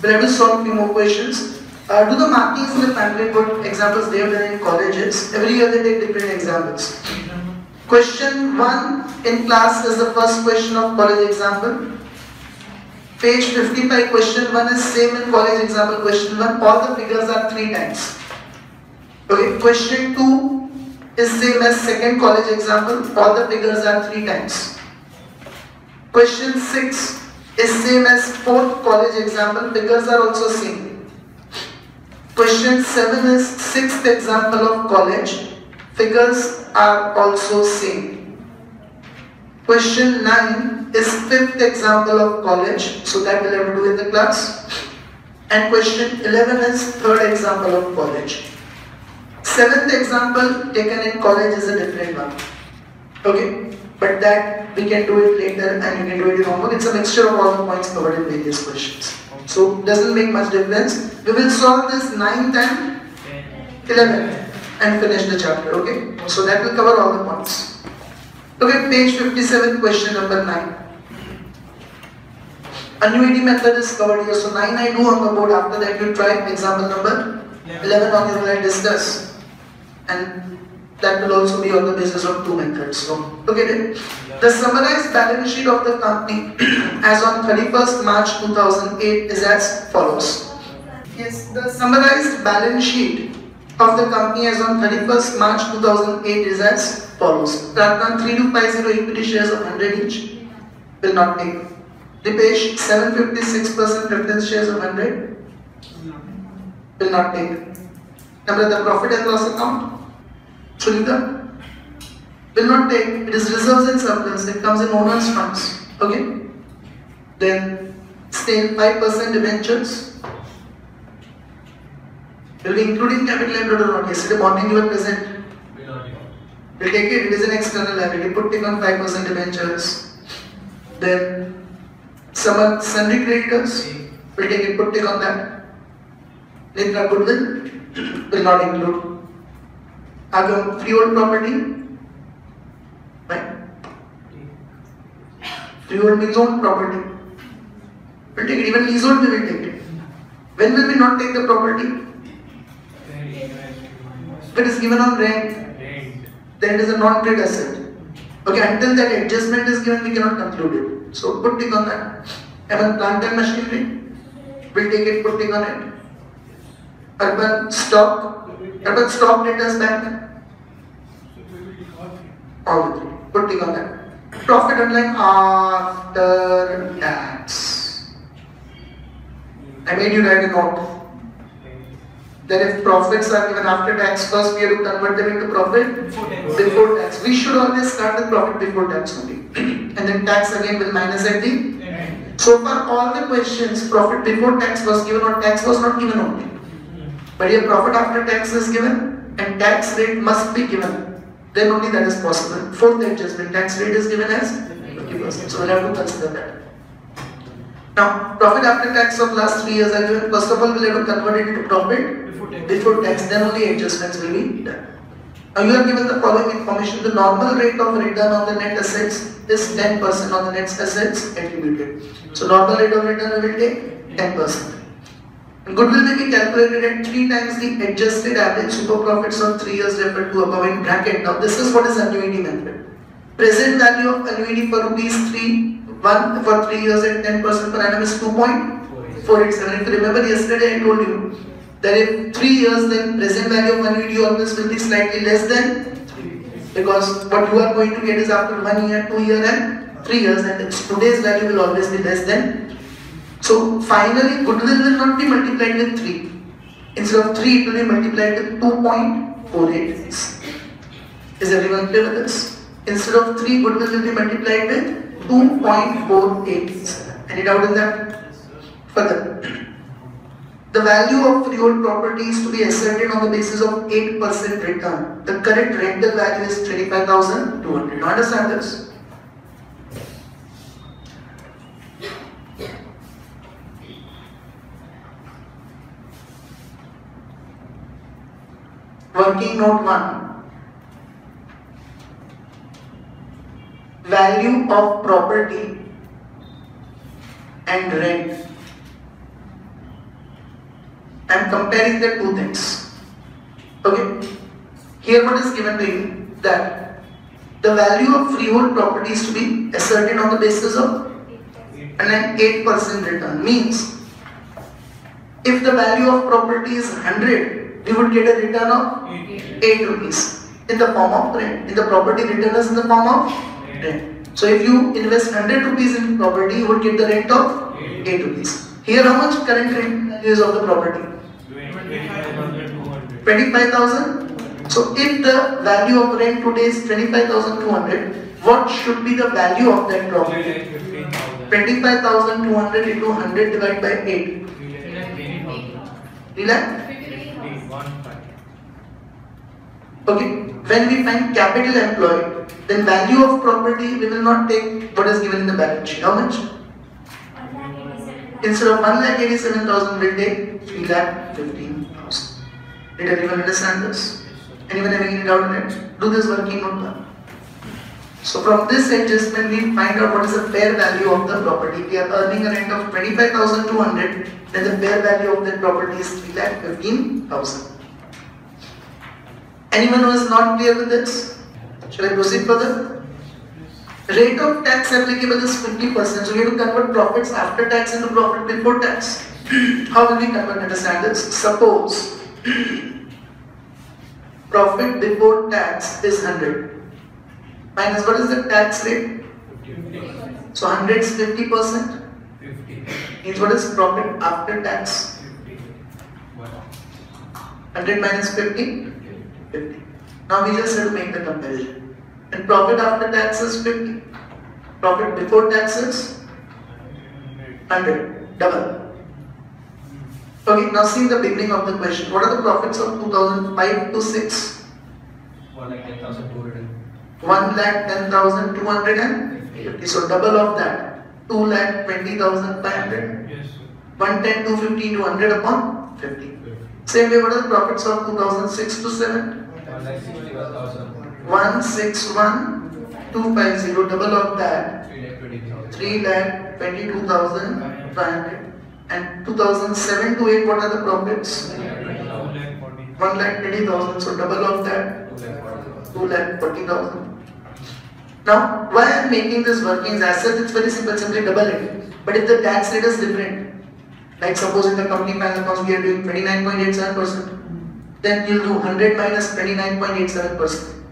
We'll have to solve few more questions. Do the markings in the pamphlet what examples they have done in colleges. Every year they take different examples. Question 1 in class is the first question of college example. Page 55, question 1 is same in college example. Question 1, all the figures are 3 times. Okay, question 2 is same as second college example. All the figures are 3 times. Question 6 is same as fourth college example. Figures are also same. Question 7 is sixth example of college. Figures are also same. Question 9 is fifth example of college. So that we'll have to do in the class. And question 11 is third example of college. Seventh example taken in college is a different one. Okay, but that we can do it later and you can do it in homework. It's a mixture of all the points covered in various questions. So doesn't make much difference. We will solve this 9th and 11th and finish the chapter. Okay, so that will cover all the points. Okay, page 57, question number 9. Annuity method is covered here. So 9 I do on the board. After that you try example number 11 on your right, discuss. And that will also be on the basis of 2 methods. So look at it. The summarized balance sheet of the company as on 31st March 2008 is as follows. Yes, the summarized balance sheet of the company as on 31st March 2008 is as follows. Ratna 3250 equity shares of 100 each. Will not take. Dipesh 756% preference shares of 100. Will not take. Number the profit and loss account. Sunita will not take. It is reserves and surplus. It comes in owner's funds. Okay. Then stay 5% debentures. Will be including capital employed or not? Yesterday morning you were present. We'll take it. It is an external liability. Put take on 5% debentures. Then some sundry creditors. We'll take it. Put take on that. Nitra goodwill will not include. Agam freehold property, right? Freehold means own property. We'll take it. Even leasehold we will take it. When will we not take the property? If it is given on rent, then it is a non-trade asset. Okay, until that adjustment is given, we cannot conclude it. So put tick on that. Urban plant and machinery, we'll take it. Put tick on it. Urban stock debtors bank. All the 3. Put tick on that. Profit underline after tax. I made you write a note. That if profits are given after tax, first we have to convert them into profit before tax. We should always start with profit before tax only. And then tax again will minus at the end. So far all the questions, profit before tax was given or tax was not given only. But here profit after tax is given and tax rate must be given. Then only that is possible. Fourth adjustment, tax rate is given as 50%. So we'll have to consider that. Now, profit after tax of last 3 years are given. First of all, we'll have to convert it into profit before tax. Then only adjustments will be done. Now, you are given the following information. The normal rate of return on the net assets is 10% on the net assets attributed. So, normal rate of return we will take 10%. Goodwill will be calculated at 3 times the adjusted average super profits of 3 years referred to above in bracket. Now this is what is annuity method. Present value of annuity for ₹1 for 3 years at 10% per annum is 2.487. If you remember yesterday I told you that if 3 years then present value of annuity always will be slightly less than 3. Because what you are going to get is after 1 year, 2 years and 3 years, and today's value will always be less than 3. So finally goodwill will not be multiplied with 3. Instead of 3 it will be multiplied with 2.48. Is everyone clear with this? Instead of 3 goodwill will be multiplied with 2.48. Any doubt in that? Further, the value of freehold property is to be ascertained on the basis of 8% return. The current rental value is 35,200. You understand this? Working note 1. Value of property and rent I am comparing the two things. Okay. Here what is given to you that the value of freehold property is to be ascertained on the basis of an 8% return. Means if the value of property is 100, we would get a return of 8 rupees in the form of rent. In the property return is in the form of rent. So if you invest 100 rupees in property, you would get the rent of 8 rupees. Here how much current rent value is of the property? 25,000. So if the value of rent today is 25,200, what should be the value of that property? 25,200 into 100 divided by 8. 3 lakh? Okay. When we find capital employed, then value of property we will not take what is given in the balance sheet. How much? Instead of 1,87,000 we'll take 3,15,000. Did everyone understand this? Anyone having any doubt in it? Do this working note. So from this adjustment we find out what is the fair value of the property. We are earning a rent of 25,200, then the fair value of that property is 3,15,000. Anyone who is not clear with this? Shall I proceed further? Rate of tax applicable is 50%. So we have to convert profits after tax into profit before tax. How will we convert? Understand this? Suppose profit before tax is 100. Minus what is the tax rate? 50%. So 100 is 50%. 50. Means what is profit after tax? 100 minus 50? 50. Now we just have to make the comparison. And profit after tax is 50. Profit before tax is 100. Double. Okay, now see the beginning of the question. What are the profits of 2005 to 6? 1,10,250. So double of that. 2,20,500. Yes. 110, 250, 200 upon 50. Same way, what are the profits of 2006 to 7? 161,250. Double of that. 3,22,500. And 2007 to 8, what are the profits? 1,20,000. So double of that. 2,40,000. Now, why I am making this workings as such? It's very simple, simply double it. But if the tax rate is different, like suppose in the company finance accounts we are doing 29.87%, then you'll do 100 minus 29.87%.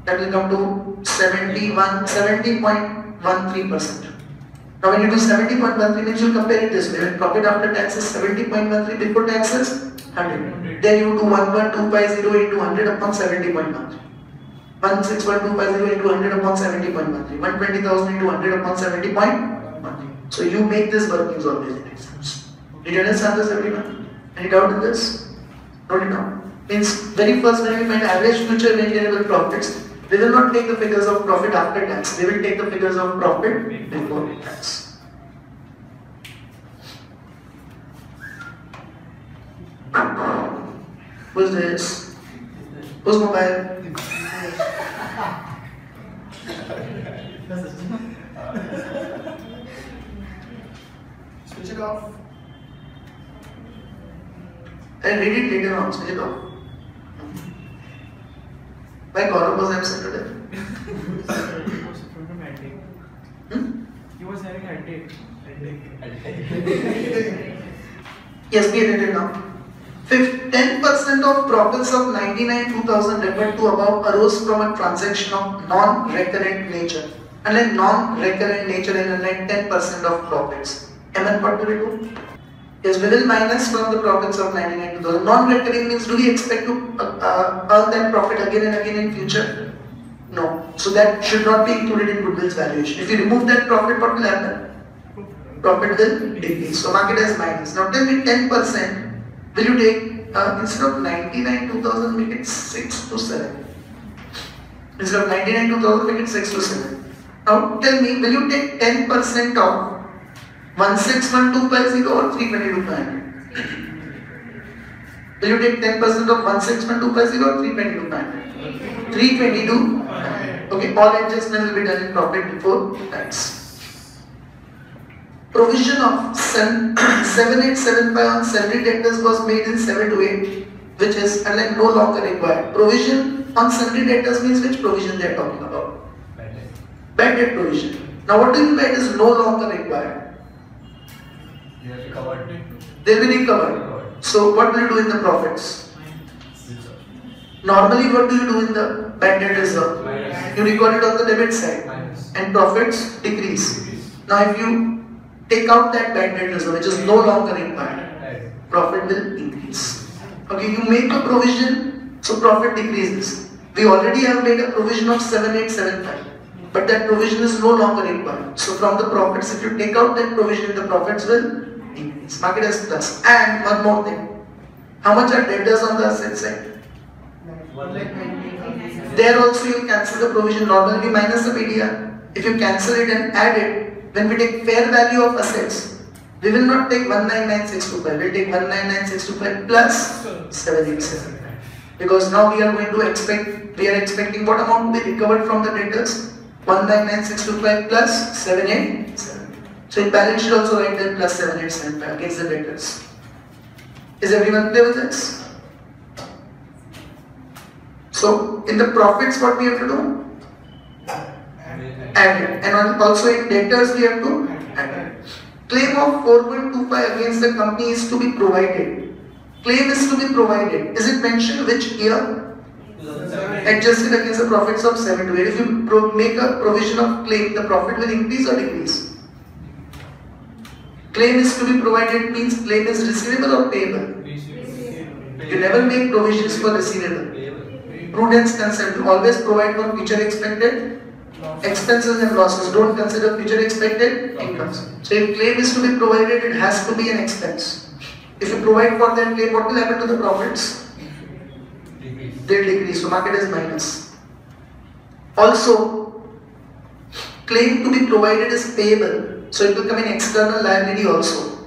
That will come to 70.13%. Now when you do 70.13 means you'll compare it this way. When profit after tax is 70.13, before tax is 100. Then you do 11250 into 100 upon 70.13. 161,250 into 100 upon 70.13. 120,000 into 100 upon 70.13. So you make this workings always in exams. Did you understand this, everyone? Any doubt in this? Note it down. Means very first when we find average future maintainable profits, we will not take the figures of profit after tax. We will take the figures of profit before tax. Who's this? Who's mobile? Switch it off. I'll read it later on. Switch it off. Why Gaurav was absent today? He was having headache. Yes, be edited now. 10% of profits of 99,2000 referred to above arose from a transaction of non-recurrent nature. Unlike non-recurrent nature and unlike 10% of profits. And what do we do? Yes, we will minus from the profits of 99,2000. Non-recurring means do we expect to earn that profit again and again in future? No. So that should not be included in goodwill's valuation. If you remove that profit, what will happen? Profit will decrease. So market as minus. Now tell me 10%. Will you take, instead of 99,2000, make it 6 to 7. Instead of 99,2000, make it 6 to 7. Now tell me, will you take 10% of 161,250 or 322,500? Will you take 10% of 161,250 or 322,500? 322,500. Okay, all adjustments will be done in profit before tax. provision of 7875 on salary debtors was made in 7 to 8, which is and like no longer required. Provision on salary debtors means which provision they are talking about? Bad debt provision. Now what do you mean by it is no longer required? They will be recovered. So what will you do in the profits? Normally what do you do in the bad debt reserve? You record it on the debit side and profits decrease. Now if you take out that bad debt reserve which is no longer required, profit will increase. Okay, you make a provision, so profit decreases. We already have made a provision of 7875, but that provision is no longer required. So from the profits, if you take out that provision, the profits will increase. Market as plus. And one more thing. How much are debtors on the asset side? There also you cancel the provision. Normally we minus the media. If you cancel it and add it, when we take fair value of assets, we will not take 199625. We will take 199625 plus 787. Because now we are expecting what amount to be recovered from the debtors? 199625 plus 787. So in balance sheet also write that plus 7875 against the debtors. Is everyone clear with this? So in the profits what we have to do? Add it. And also in debtors we have to add it. Claim of 4.25 against the company is to be provided. Claim is to be provided. Is it mentioned which year? Adjusted against the profits of 7 to 8. If you make a provision of claim, the profit will increase or decrease? Claim is to be provided means claim is receivable or payable? You never make provisions for receivable. Prudence concept, always provide for future expected expenses and losses. Don't consider future expected incomes. So if claim is to be provided, it has to be an expense. If you provide for that claim, what will happen to the profits? They'll decrease. So market is minus. Also, claim to be provided is payable. So it will come in external liability also.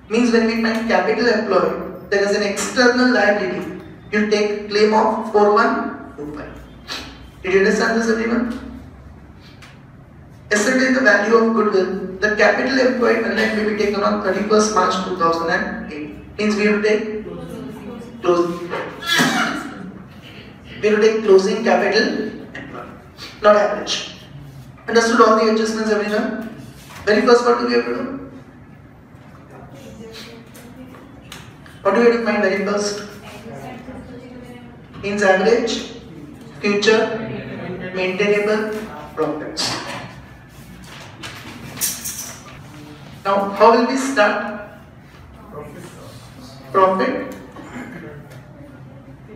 Means when we find capital employed, there is an external liability. You take claim of 4125. Did you understand this, everyone? Ascertain the value of goodwill. The capital employed unlike will be taken on 31st March 2008. Means we will take closing capital employed, not average. Understood all the adjustments, everyone? Very first, what do we have to do? What do we have to find very first? Means average, future, maintainable profits. Now, how will we start? Profit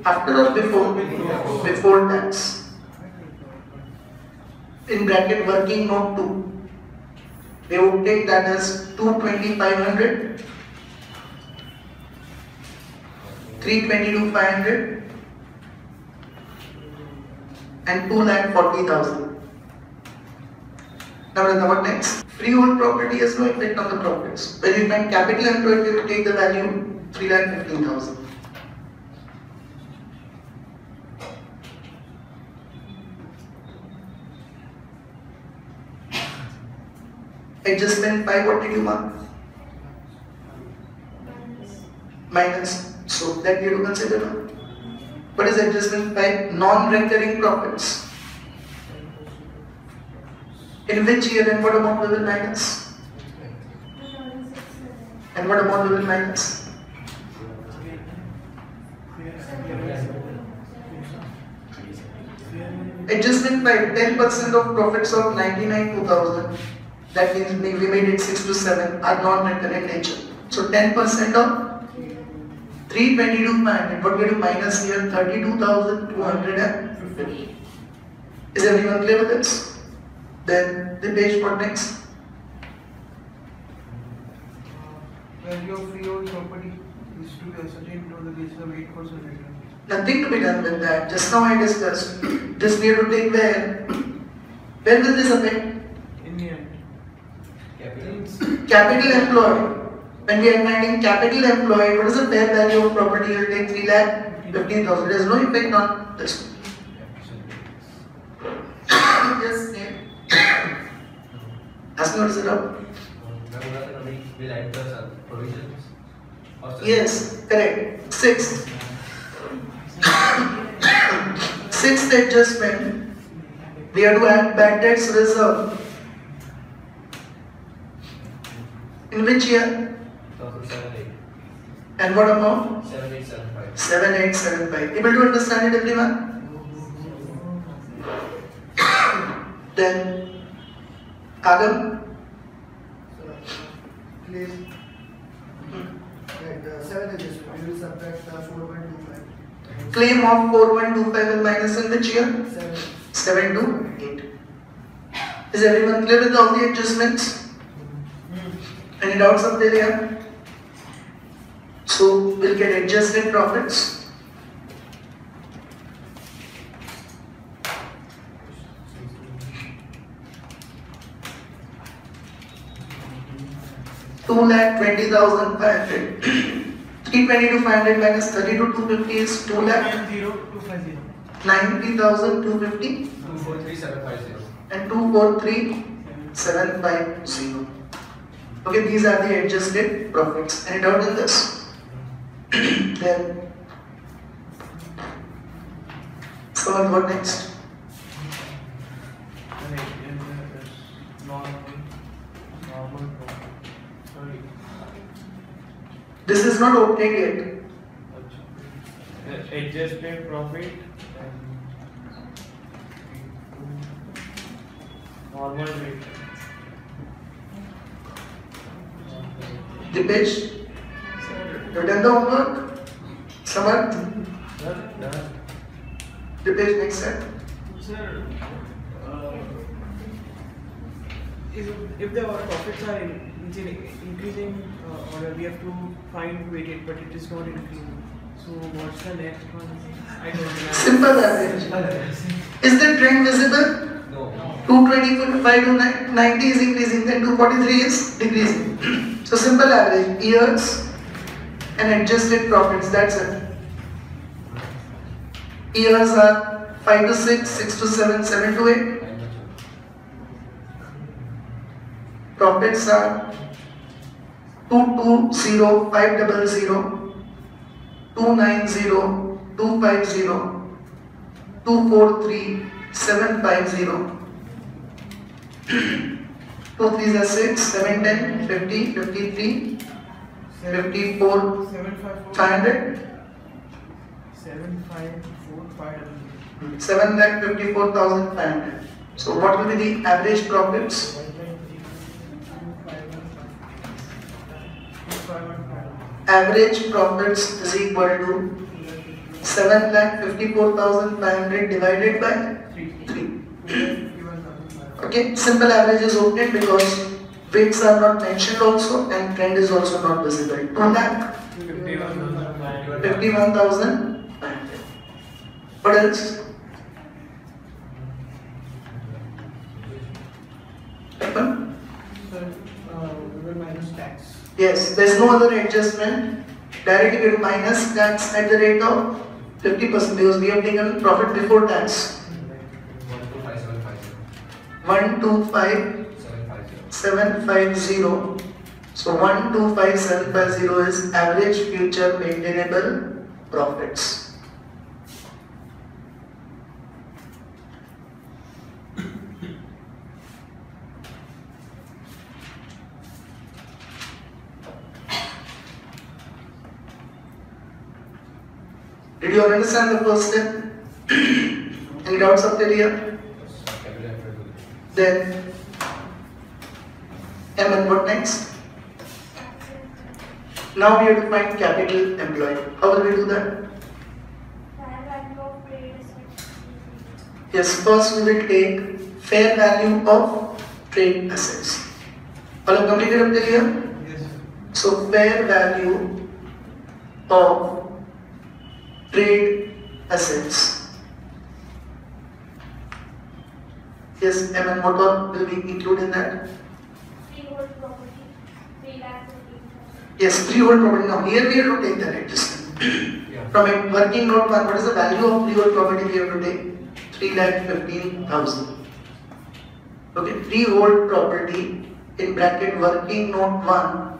after or before? Before tax. In bracket working note 2. We would take that as 220,500, 322,500 and 2,40,000. Now what next? Freehold property has no effect on the profits. When we find capital employed, we will take the value 3,15,000. Adjustment 5, what did you mark? Minus. So that we have to consider now. What is adjustment 5? Non-recurring profits. In which year and what amount we will minus? And what amount we will minus? Adjustment 5, 10% of profits of 99,2000. That means we made it 6 to 7 are non-recurring nature. So 10% of 322,500. What we do minus here 32,250. Is everyone clear with this? Then the page what next? Value of freehold property is to be ascertained on the basis of 8% return. Nothing to be done with that. Just now I discussed. This we have to take where? Where will this affect? In the end. Capital employed. When we are finding capital employed, what is the fair value of property? You will take 3,15,000. There is no effect on this. Yes, name. Ask me what is it up? Will add the provisions? Yes, correct. Sixth. Sixth adjustment. We have to add bad debts reserve. In which year? 2007-8. And what amount? 7875. 7875. Able to understand it, everyone? Then, Adam? Please. Right, 7 adjustment. We will subtract 4.25. Claim of 4125 will minus in which year? 7. 7 to 8. Is everyone clear with all the adjustments? Any doubts up there? Yeah? So we'll get adjusted profits. Two lakh 20,500. 320 to 500 minus 30 to 250 is 2 lakh 90250. 90,250 243750. and 243750. Okay, these are the adjusted profits. Any doubt in this? Then, so what next? Normal profit. Sorry. This is not obtained yet. The adjusted profit and normal rate. Dipesh, you done the homework? Samarth? Dipesh, next step. Sir, if the profits are increasing, or we have to find weighted, but it is not increasing. So what's the next one? I don't know. Simple average. Is the trend visible? No. 225 to 90 is increasing, then 243 is decreasing. So simple average, years and adjusted profits, that's it. Years are 5 to 6, 6 to 7, 7 to 8. Profits are 220, 500, 290, 250, 243, 750. 2 3s are 6, 7, 10, 50, 53, 54, 500, 7,54,500. So what will be the average profits? Average profits is equal to 7,54,500 divided by 3. Okay, simple average is obtained because weights are not mentioned also and trend is also not visible. 2,51,500. What else? Happen? We will minus tax. Yes, there is no other adjustment. Directly we will minus tax at the rate of 50% because we have taken profit before tax. 125,750. So 125,750 is average future maintainable profits. Did you all understand the first step? Any doubts up there here? Then, and what next? Now we have to find capital employed. How will we do that? Yes, first we will take fair value of trade assets. All have completed up there here? Yes. So fair value of trade assets. Yes, and what all will be included in that? Freehold property, 3,15,000. Yes, freehold property. Now here we have to take that adjustment. From a working note one, what is the value of freehold property we have to take? 3,15,000. Okay, freehold property in bracket working note 1,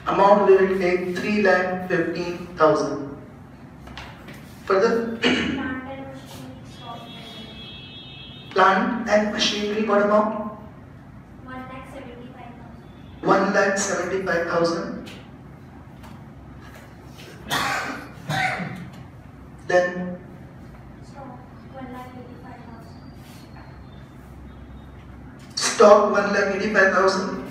amount we will take 3,15,000. Further, Plant and machinery plant and machinery, stock. what amount? 1,75,000. 1,75,000. Then Stock 1,85,000. stock 1,85,000.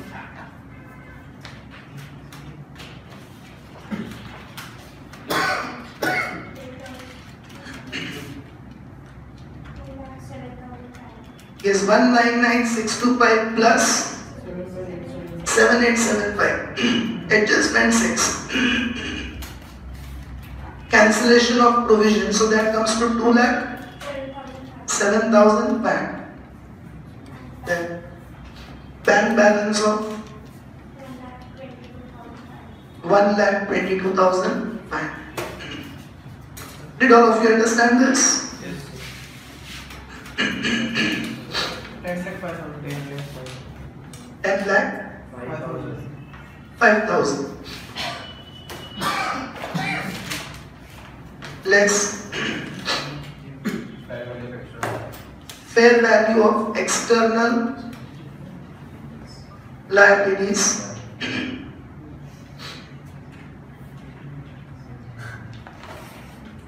Is 199,625 plus 7875. Adjustment 6. Cancellation of provision. So that comes to 2,07,005. Then bank balance of 1,22,005. Did all of you understand this? Yes. 10 lakh 5,000. 10 lakh 5,000. 5,000. Let's fair value of external liabilities.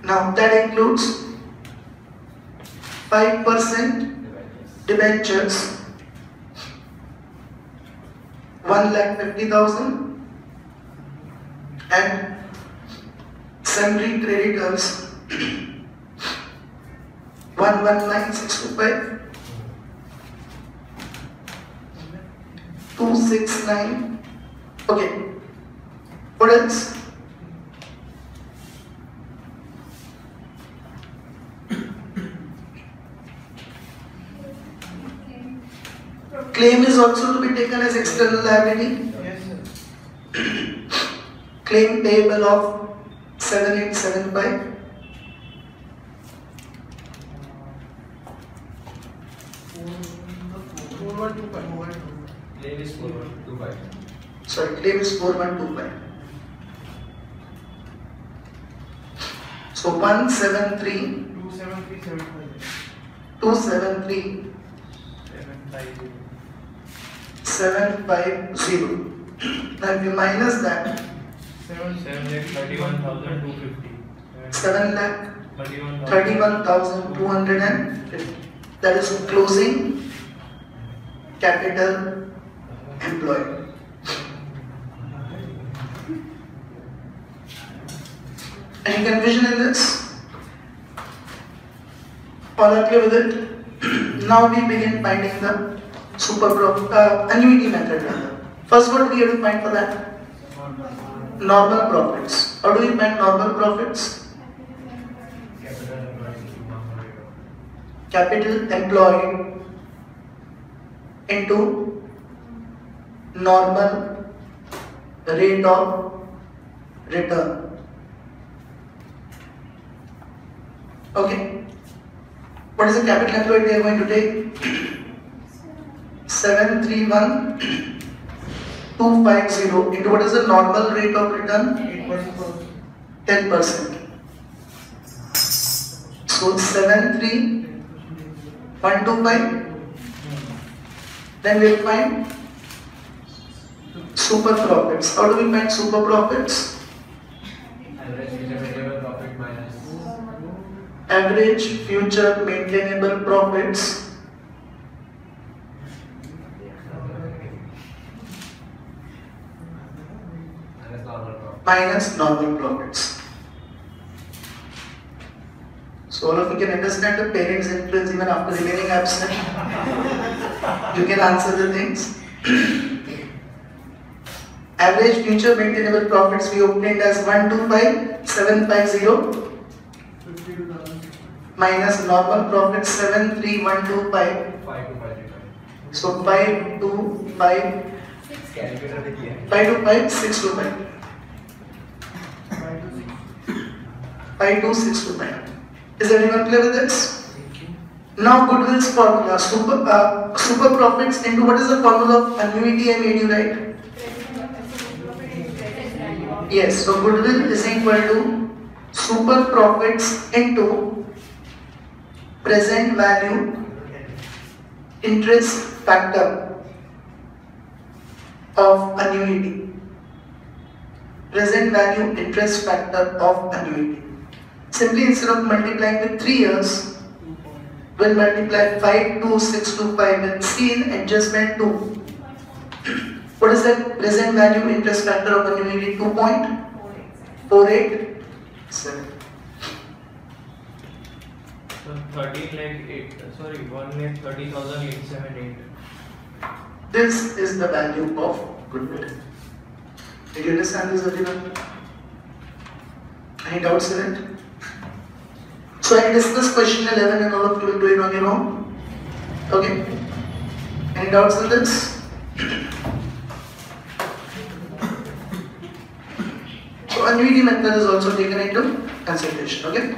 Now that includes 5% debentures, 1,50,000, and sundry creditors 119,625, 269. Okay. What else? Claim is also to be taken as external liability. Yes, sir. Claim payable of 7,875. 4125. Claim is 4125. Sorry, claim is 4125. So 173, 27375. 273, 750. 750. Now if you minus that, 7,31,250. 7 lakh 31,000. 31,250. That is closing capital employed. Any confusion in this? All are clear with it? Now we begin finding the annuity method rather. First, what do we have to find for that? Normal profits. How do we find normal profits? Capital employed into normal rate of return. Okay. What is the capital employed we are going to take? 731,250 into what is the normal rate of return? 10%. So 73125. Then we will find super profits. How do we find super profits? Average future maintainable profit Average future maintainable profits minus normal profits. So all of you can understand the parents' influence even after remaining absent. You can answer the things. Average future maintainable profits we obtained as 125,750 minus normal profit 73125. 5255. So 525,625. 52625. Is everyone clear with this? Now goodwill's formula, super profits into what is the formula of annuity I made you write? Yes, so goodwill is equal to super profits into present value interest factor of annuity. Present value interest factor of annuity. Simply instead of multiplying with 3 years, we'll multiply 5 to 6 to 5 with C in adjustment 2. What is that present value interest factor of annuity? 2.487. So 1,30,878. This is the value of goodwill. Did you understand this, everyone? Any doubts in it? So I discussed question 11 and all of you will do it on your own. Okay? Any doubts in this? So annuity method is also taken into consideration. Okay?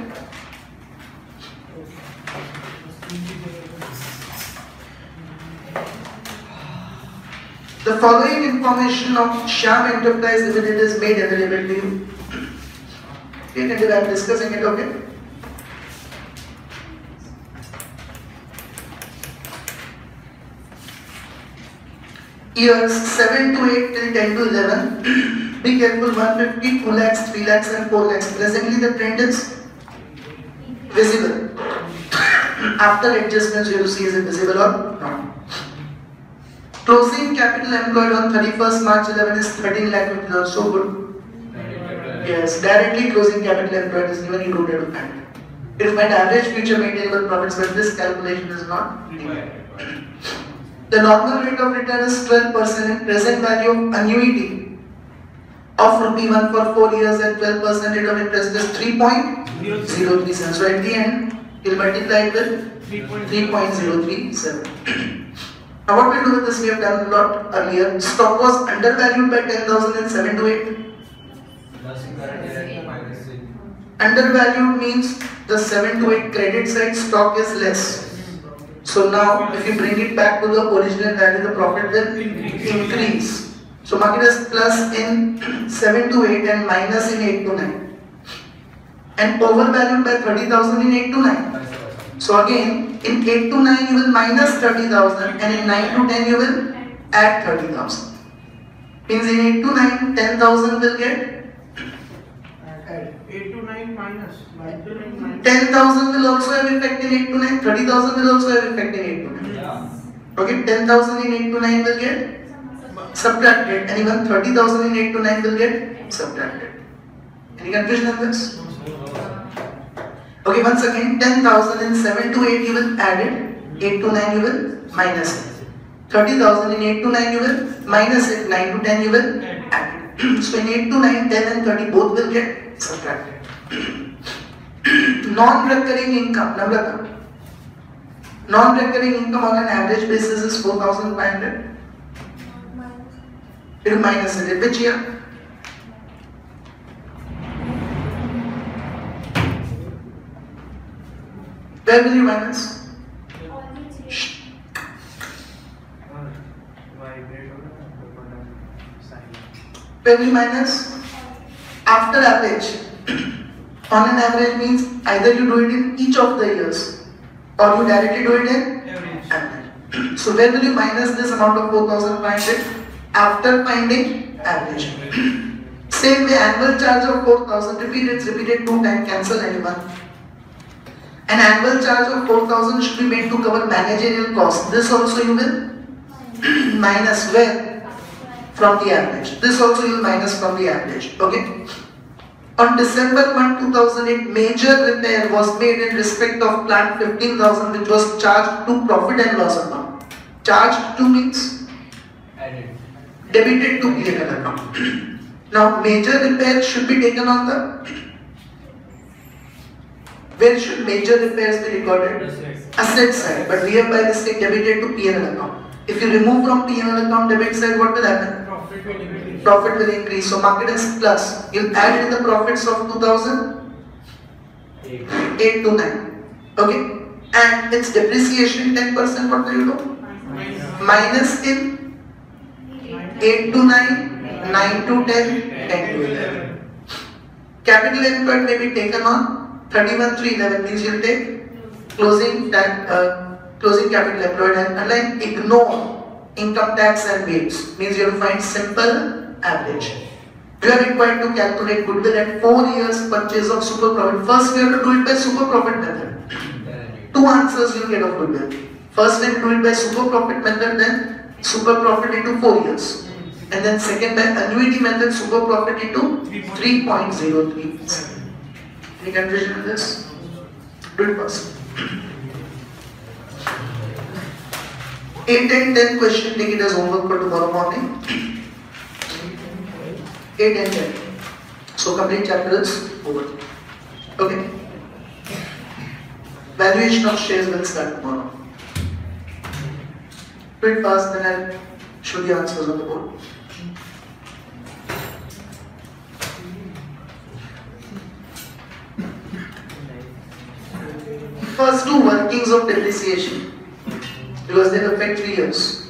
The following information of Sham Enterprise Limited is made available to you. Okay, I am discussing it, okay? Years 7 to 8 till 10 to 11. Be careful, 150, 2 lakhs, 3 lakhs and 4 lakhs. Presently the trend is visible. After adjustments you will see is it visible or not. Closing capital employed on 31st March 11 is 13 lakh, which is also good. Yes, directly closing capital employed is given, you don't have to find it. You will find average future maintainable profits, but this calculation is not needed. The normal rate of return is 12% and present value of annuity of ₹1 for 4 years at 12% rate of interest is 3.037. So at the end, you will multiply it with 3.037. Now what we'll do with this, we have done a lot earlier. Stock was undervalued by 10,000 in 7 to 8. Undervalued means the 7 to 8 credit side stock is less. So now if you bring it back to the original value, the profit will increase. So mark it as plus in 7 to 8 and minus in 8 to 9. And overvalued by 30,000 in 8 to 9. So again, in 8 to 9 you will minus 30,000 and in 9 to 10 you will add 30,000. Means in 8 to 9, 10,000 will get 8 to 9 minus 9 to 9 minus 10,000 will also have effect in 8 to 9, 30,000 will also have effect in 8 to 9. Okay, 10,000 in 8 to 9 will get subtracted and even 30,000 in 8 to 9 will get subtracted. Any confusion on this? Okay, once again, 10,000 in 7 to 8 you will add it, 8 to 9 you will minus it. 30,000 in 8 to 9 you will minus it, 9 to 10 you will add it. So in 8 to 9, 10 and 30 both will get subtracted. Non-recurring income, Namrata. Non-recurring income on an average basis is 4,500. It will minus it. Which year? Where will you minus? Where will you minus? After average. On an average means either you do it in each of the years or you directly do it in average. So where will you minus this amount of 4,500? After finding average. Same way, annual charge of 4,000, repeated 2 times, cancel anyone. An annual charge of 4,000 should be made to cover managerial costs. This also you will minus where? From the average. This also you will minus from the average. Okay. On December 1, 2008, major repair was made in respect of plant 15,000, which was charged to profit and loss account. Charged to means debited to P&L account. Now major repair should be taken on the, where should major repairs be recorded? Asset side, but we have by mistake debited to P&L account. If you remove from P&L account debit side, what will happen? Profit will increase. So mark it as plus. You'll add in the profits of 2008 to 9. Okay. and its depreciation 10%, what do you do? Minus in 8 to 9, 9 to 10, 10 to 11. Capital employed may be taken on 31,311 means you take closing capital employed and underline ignore income tax and weights means you have to find simple average. You are required to calculate goodwill at 4 years purchase of super profit. First we have to do it by super profit method. Two answers you will get of goodwill. First time do it by super profit method, then super profit into 4 years. And then second by annuity method, super profit into 3.03. Any confusion with this? Do it first. 8 and 10 question, take it as homework for tomorrow morning. 8 and 10. So complete chapter is over. Okay. Valuation of shares will start tomorrow. Do it fast, then I'll show the answers on the board. First do workings of depreciation because they affect 3 years.